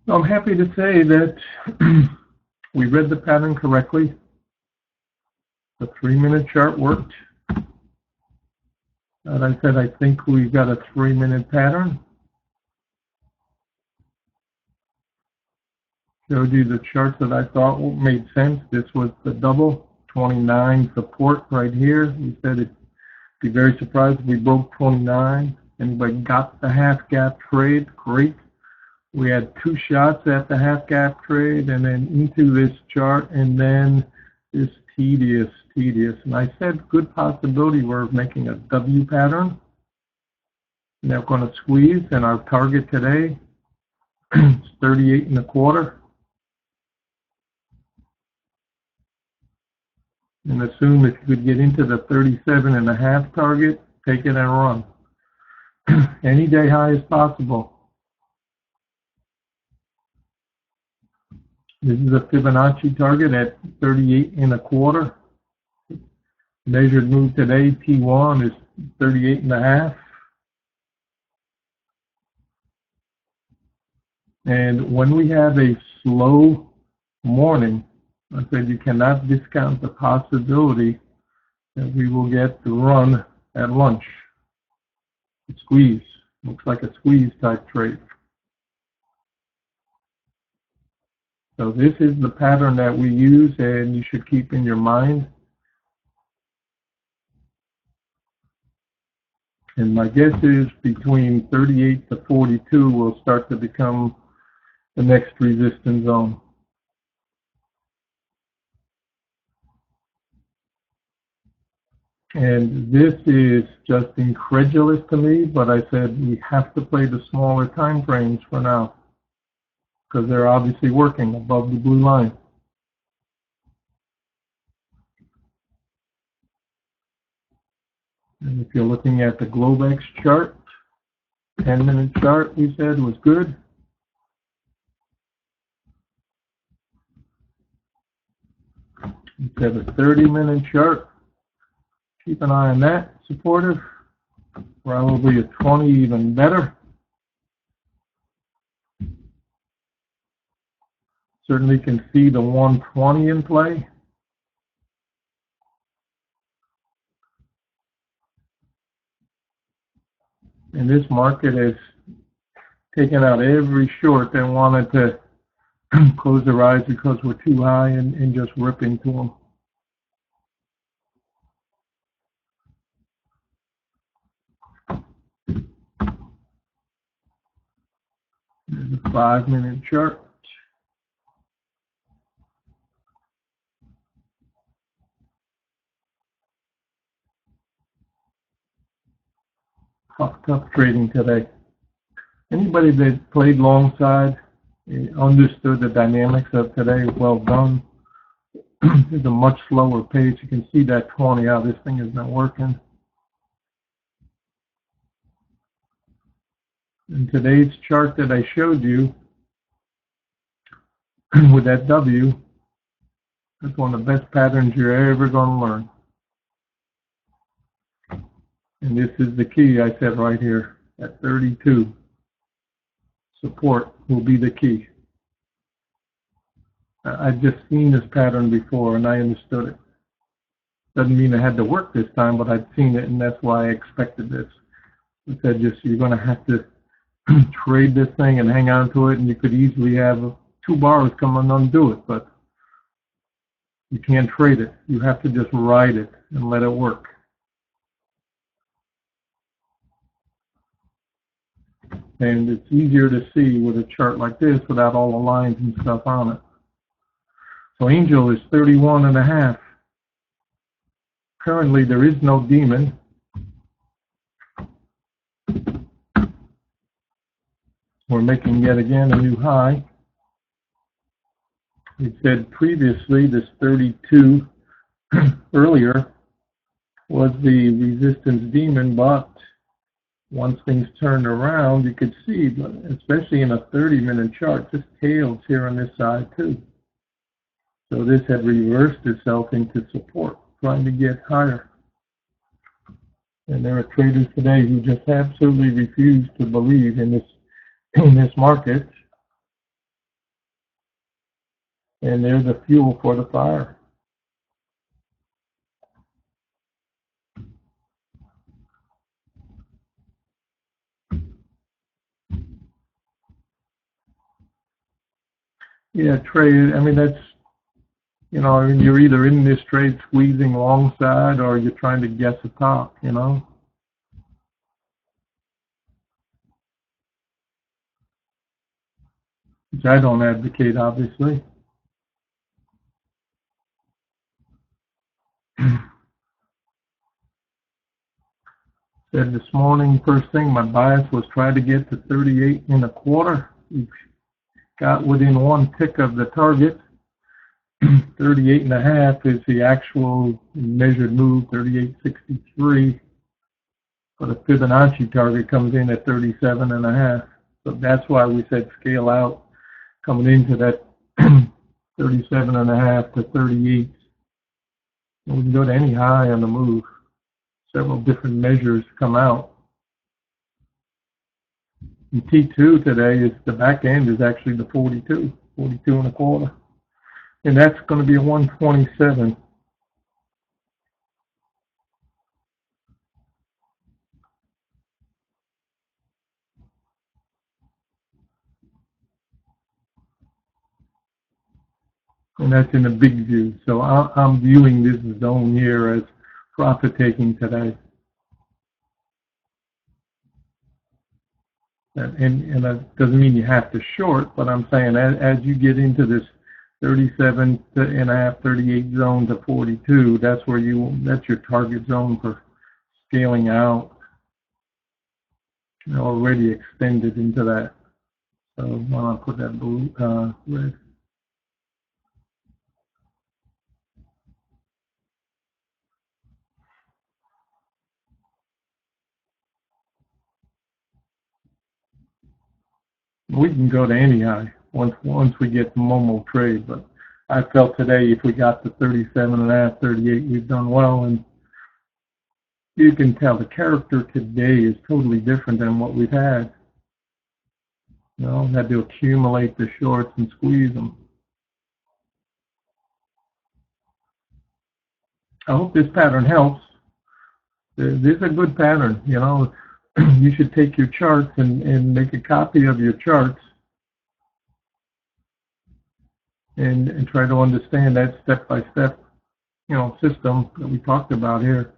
I'm happy to say that we read the pattern correctly. The 3-minute chart worked. As I said, I think we've got a 3-minute pattern. Showed you the charts that I thought made sense. This was the double 29 support right here. We said it'd be very surprised if we broke 29. Anybody got the half gap trade? Great. We had 2 shots at the half gap trade and then into this chart and then this tedious. And I said good possibility we're making a W pattern. And they're going to squeeze, and our target today is 38 1/4. And assume if you could get into the 37 1/2 target, take it and run. Any day high is possible. This is a Fibonacci target at 38 1/4. Measured move today, T1 is 38 1/2. And when we have a slow morning, I said you cannot discount the possibility that we will get the run at lunch. A squeeze. Looks like a squeeze type trade. So this is the pattern that we use and you should keep in your mind. And my guess is between 38 to 42 will start to become the next resistance zone. And this is just incredulous to me, but I said we have to play the smaller time frames for now because they're obviously working above the blue line. And if you're looking at the Globex chart, 10-minute chart we said was good. We said a 30-minute chart. Keep an eye on that, supportive. Probably a 20 even better. Certainly can see the 120 in play. And this market has taken out every short that wanted to close their eyes because we're too high and just rip into them. There's a 5-minute chart. Tough trading today. Anybody that played long side understood the dynamics of today. Well done. There's a much slower pace. You can see that 20 how this thing is not working. In today's chart that I showed you with that W, that's one of the best patterns you're ever going to learn. And this is the key I said right here at 32. Support will be the key. I've just seen this pattern before and I understood it. Doesn't mean it had to work this time, but I'd seen it and that's why I expected this. I said just you're going to have to trade this thing and hang on to it, and you could easily have 2 bars come and undo it, but you can't trade it. You have to just ride it and let it work. And it's easier to see with a chart like this without all the lines and stuff on it. So Angel is 31 1/2. Currently there is no demon. We're making yet again a new high. We said previously this 32 earlier was the resistance demon, but once things turned around, you could see, especially in a 30-minute chart, just tails here on this side too. So this had reversed itself into support, trying to get higher. And there are traders today who just absolutely refuse to believe in this market. And there's the fuel for the fire. Yeah, trade. I mean, that's, you know, I mean, you're either in this trade squeezing long side or you're trying to guess a top, you know. Which I don't advocate, obviously. Said this morning, first thing, my bias was try to get to 38 and a quarter. We got within one tick of the target. 38 and a half is the actual measured move, 38.63. But the Fibonacci target comes in at 37 and a half. So that's why we said scale out coming into that 37 and a half to 38. And we can go to any high on the move. Several different measures come out. And T2 today is the back end is actually the 42 and a quarter. And that's going to be a 127. And that's in a big view. So I'm viewing this zone here as profit taking today. And that doesn't mean you have to short, but I'm saying as you get into this 37 and a half, 38 zone to 42, that's where that's your target zone for scaling out. You're already extended into that. So why don't I put that blue, red. We can go to any high once we get the Momo trade, but I felt today if we got to 37 and a half, 38, we've done well, and you can tell the character today is totally different than what we've had. You know, had to accumulate the shorts and squeeze them. I hope this pattern helps. This is a good pattern, you know. You should take your charts and make a copy of your charts and try to understand that step-by-step, you know, system that we talked about here.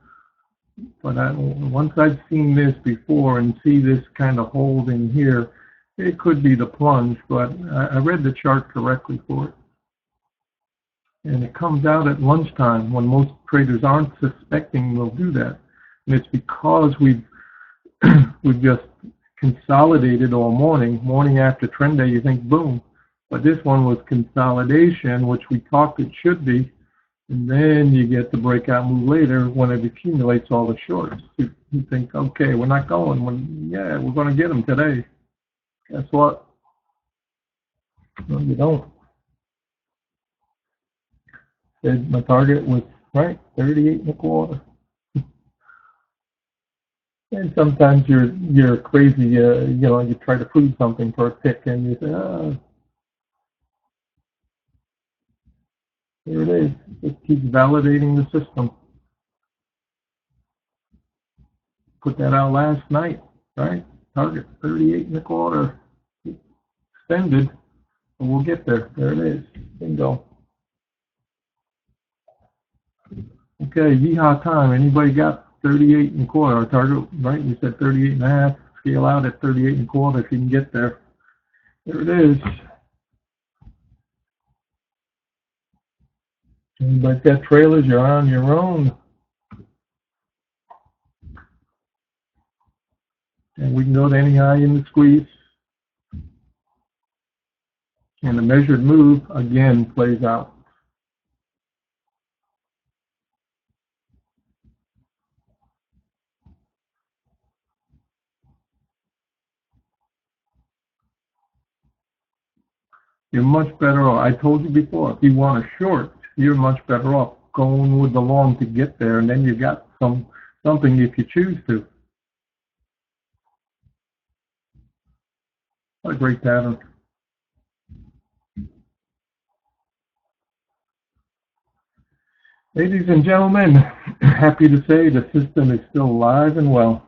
But once I've seen this before and see this kind of hold in here, it could be the plunge, but I read the chart correctly for it. And it comes out at lunchtime when most traders aren't suspecting we'll do that. And it's because we've just consolidated all morning after trend day, you think boom. But this one was consolidation, which we talked it should be. And then you get the breakout move later when it accumulates all the shorts. You think, okay, we're not going. Yeah, we're going to get them today. Guess what? No, you don't. My target was, right, 38 and a quarter. And sometimes you're crazy, you know, you try to prove something for a tick and you say, oh, here it is. It keeps validating the system. Put that out last night, right? Target 38 and a quarter. Extended, and we'll get there. There it is. Bingo. Okay, yeehaw time. Anybody got 38 and a quarter? Our target, right? We said 38 and a half. Scale out at 38 and a quarter if you can get there. There it is. Anybody's got trailers, you're on your own. And we can go to any high in the squeeze. And the measured move, again, plays out. You're much better off. I told you before, if you want a short, you're much better off going with the long to get there, and then you got something if you choose to. What a great pattern. Ladies and gentlemen, happy to say the system is still alive and well.